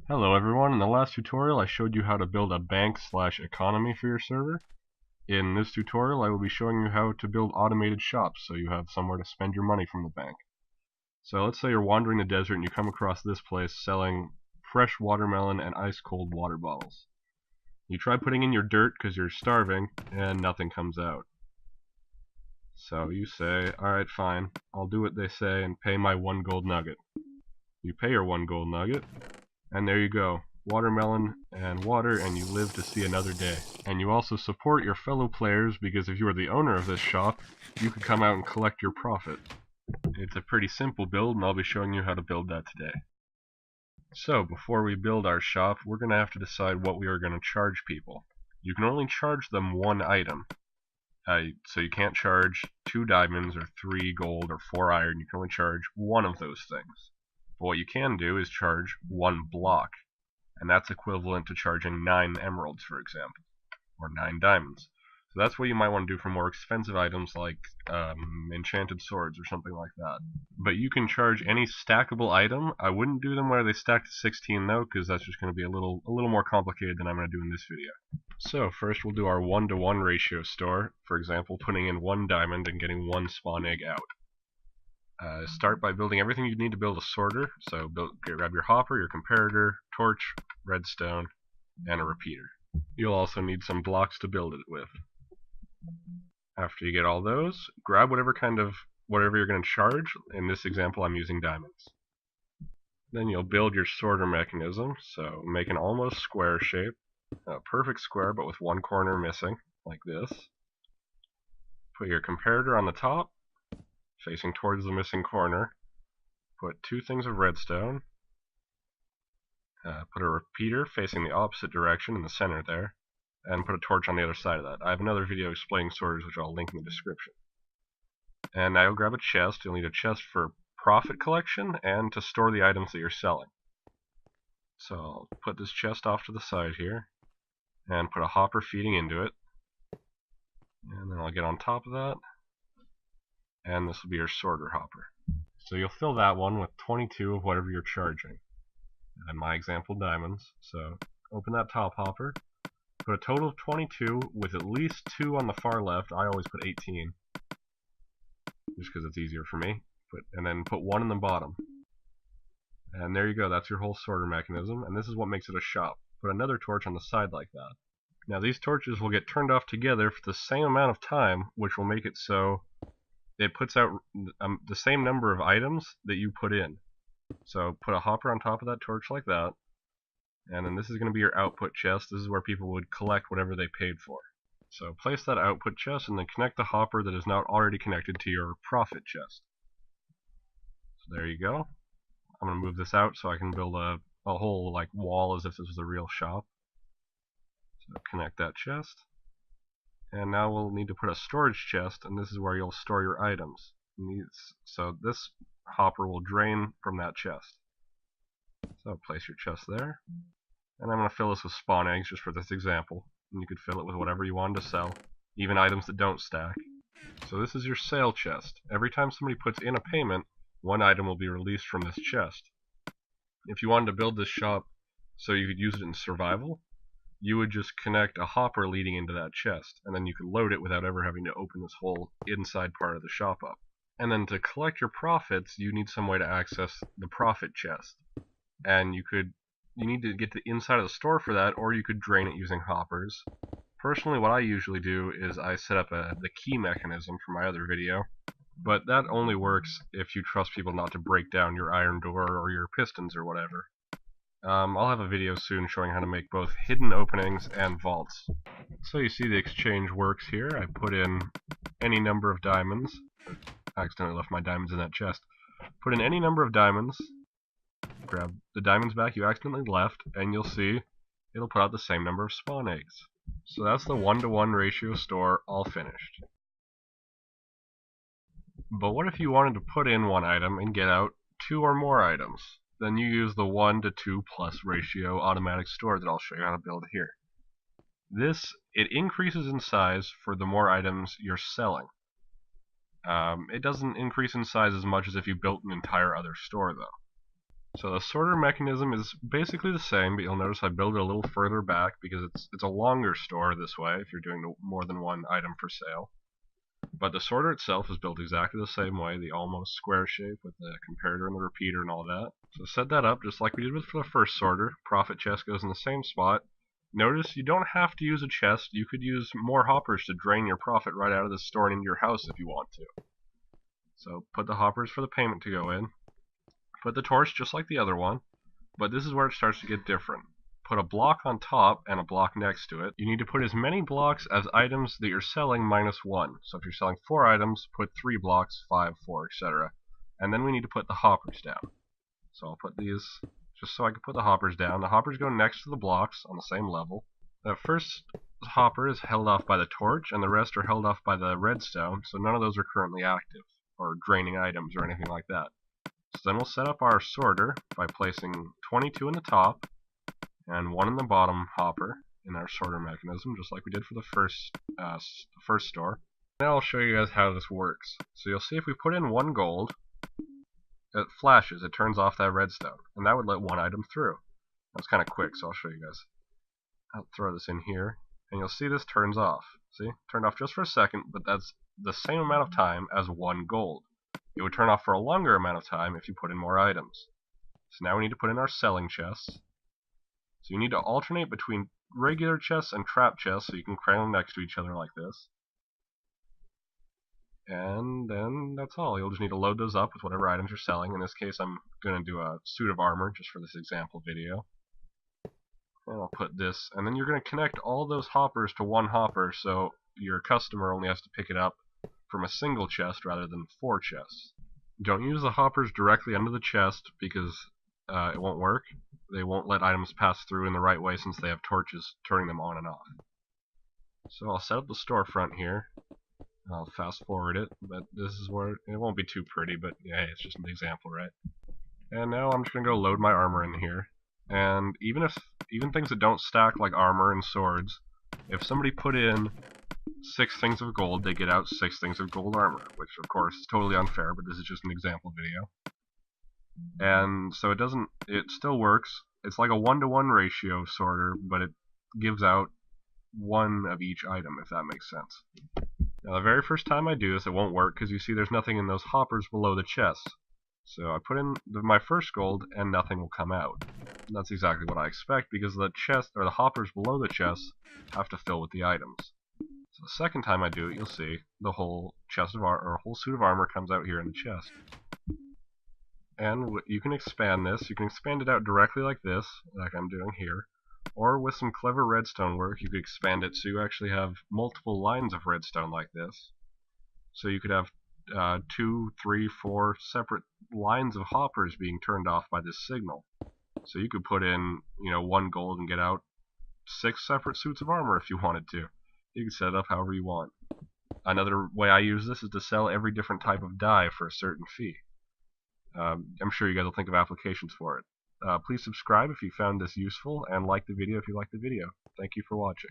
Hello everyone, in the last tutorial I showed you how to build a bank/economy for your server. In this tutorial I will be showing you how to build automated shops so you have somewhere to spend your money from the bank. So let's say you're wandering the desert and you come across this place selling fresh watermelon and ice cold water bottles. You try putting in your dirt because you're starving and nothing comes out. So you say, alright fine, I'll do what they say and pay my 1 gold nugget. You pay your 1 gold nugget, and there you go, watermelon and water, and you live to see another day. And you also support your fellow players because if you are the owner of this shop, you can come out and collect your profit. It's a pretty simple build, and I'll be showing you how to build that today. So before we build our shop, we're going to have to decide what we are going to charge people. You can only charge them 1 item. So you can't charge 2 diamonds or 3 gold or 4 iron. You can only charge 1 of those things. But what you can do is charge 1 block, and that's equivalent to charging 9 emeralds, for example, or 9 diamonds. So that's what you might want to do for more expensive items like enchanted swords or something like that. But you can charge any stackable item. I wouldn't do them where they stack to 16 though, because that's just going to be a little more complicated than I'm going to do in this video. So first we'll do our 1-to-1 ratio store, for example putting in 1 diamond and getting 1 spawn egg out. Start by building everything you need to build a sorter. So grab your hopper, your comparator, torch, redstone, and a repeater. You'll also need some blocks to build it with. After you get all those, grab whatever you're going to charge. In this example I'm using diamonds. Then you'll build your sorter mechanism. So make an almost square shape, a perfect square but with 1 corner missing, like this. Put your comparator on the top, facing towards the missing corner. Put 2 things of redstone. Put a repeater facing the opposite direction in the center there, and put a torch on the other side of that. I have another video explaining sorters which I'll link in the description. And now you'll grab a chest. You'll need a chest for profit collection and to store the items that you're selling. So I'll put this chest off to the side here and put a hopper feeding into it, and then I'll get on top of that, and this will be your sorter hopper. So you'll fill that one with 22 of whatever you're charging. In my example, diamonds. So open that top hopper, put a total of 22 with at least 2 on the far left. I always put 18 just because it's easier for me. And then put 1 in the bottom. And there you go, that's your whole sorter mechanism, and this is what makes it a shop. Put another torch on the side like that. Now these torches will get turned off together for the same amount of time, which will make it so it puts out the same number of items that you put in. So put a hopper on top of that torch like that, and then this is going to be your output chest. This is where people would collect whatever they paid for. So place that output chest and then connect the hopper that is not already connected to your profit chest. So there you go. I'm going to move this out so I can build a whole wall as if this was a real shop. So connect that chest. And now we'll need to put a storage chest, and this is where you'll store your items. So this hopper will drain from that chest. So place your chest there. And I'm going to fill this with spawn eggs just for this example. And you could fill it with whatever you wanted to sell, even items that don't stack. So this is your sale chest. Every time somebody puts in a payment, 1 item will be released from this chest. If you wanted to build this shop so you could use it in survival, you would just connect a hopper leading into that chest, and then you could load it without ever having to open this whole inside part of the shop up. And then to collect your profits, you need some way to access the profit chest. And you need to get to the inside of the store for that, or you could drain it using hoppers. Personally, what I usually do is I set up the key mechanism for my other video, but that only works if you trust people not to break down your iron door or your pistons or whatever. I'll have a video soon showing how to make both hidden openings and vaults. So you see the exchange works here. I put in any number of diamonds. I accidentally left my diamonds in that chest. Put in any number of diamonds. Grab the diamonds back you accidentally left, and you'll see it'll put out the same number of spawn eggs. So that's the 1-to-1 ratio store all finished. But what if you wanted to put in 1 item and get out 2 or more items? Then you use the 1-to-2 plus ratio automatic store that I'll show you how to build here. It increases in size for the more items you're selling. It doesn't increase in size as much as if you built an entire other store though. So the sorter mechanism is basically the same, but you'll notice I build it a little further back because it's a longer store this way if you're doing more than one item for sale. But the sorter itself is built exactly the same way, the almost square shape with the comparator and the repeater and all that. So set that up just like we did for the first sorter. Profit chest goes in the same spot. Notice you don't have to use a chest. You could use more hoppers to drain your profit right out of the store and into your house if you want to. So put the hoppers for the payment to go in. Put the torch just like the other one, but this is where it starts to get different. Put a block on top and a block next to it. You need to put as many blocks as items that you're selling minus 1. So if you're selling 4 items, put 3 blocks, 5, 4, etc. And then we need to put the hoppers down. So I'll put these just so I can put the hoppers down. The hoppers go next to the blocks on the same level. The first hopper is held off by the torch, and the rest are held off by the redstone, so none of those are currently active, or draining items or anything like that. So then we'll set up our sorter by placing 22 in the top and 1 in the bottom hopper in our sorter mechanism, just like we did for the first store. Now I'll show you guys how this works. So you'll see if we put in 1 gold, it flashes, it turns off that redstone, and that would let 1 item through. That's kind of quick, so I'll show you guys. I'll throw this in here, and you'll see this turns off. See? Turned off just for a second, but that's the same amount of time as 1 gold. It would turn off for a longer amount of time if you put in more items. So now we need to put in our selling chests. So you need to alternate between regular chests and trap chests so you can cram them next to each other like this. And then that's all. You'll just need to load those up with whatever items you're selling. In this case, I'm going to do a suit of armor just for this example video. And I'll put this, and then you're going to connect all those hoppers to 1 hopper so your customer only has to pick it up from a single chest rather than 4 chests. Don't use the hoppers directly under the chest because it won't work. They won't let items pass through in the right way since they have torches turning them on and off. So I'll set up the storefront here. I'll fast forward it, but this is where it won't be too pretty, but yeah, it's just an example, right? And now I'm just going to go load my armor in here. And even things that don't stack like armor and swords, if somebody put in 6 things of gold, they get out 6 things of gold armor, which of course is totally unfair, but this is just an example video. And so it still works. It's like a 1-to-1 ratio sorter, but it gives out 1 of each item, if that makes sense. Now the very first time I do this, it won't work because you see there's nothing in those hoppers below the chest. So I put in my first gold and nothing will come out. And that's exactly what I expect because the chest or the hoppers below the chest have to fill with the items. So the second time I do it, you'll see the whole chest of or whole suit of armor comes out here in the chest. And you can expand this. You can expand it out directly like this, like I'm doing here. Or with some clever redstone work, you could expand it so you actually have multiple lines of redstone like this. So you could have 2, 3, 4 separate lines of hoppers being turned off by this signal. So you could put in, 1 gold and get out 6 separate suits of armor if you wanted to. You can set it up however you want. Another way I use this is to sell every different type of dye for a certain fee. I'm sure you guys will think of applications for it. Please subscribe if you found this useful, and like the video if you liked the video. Thank you for watching.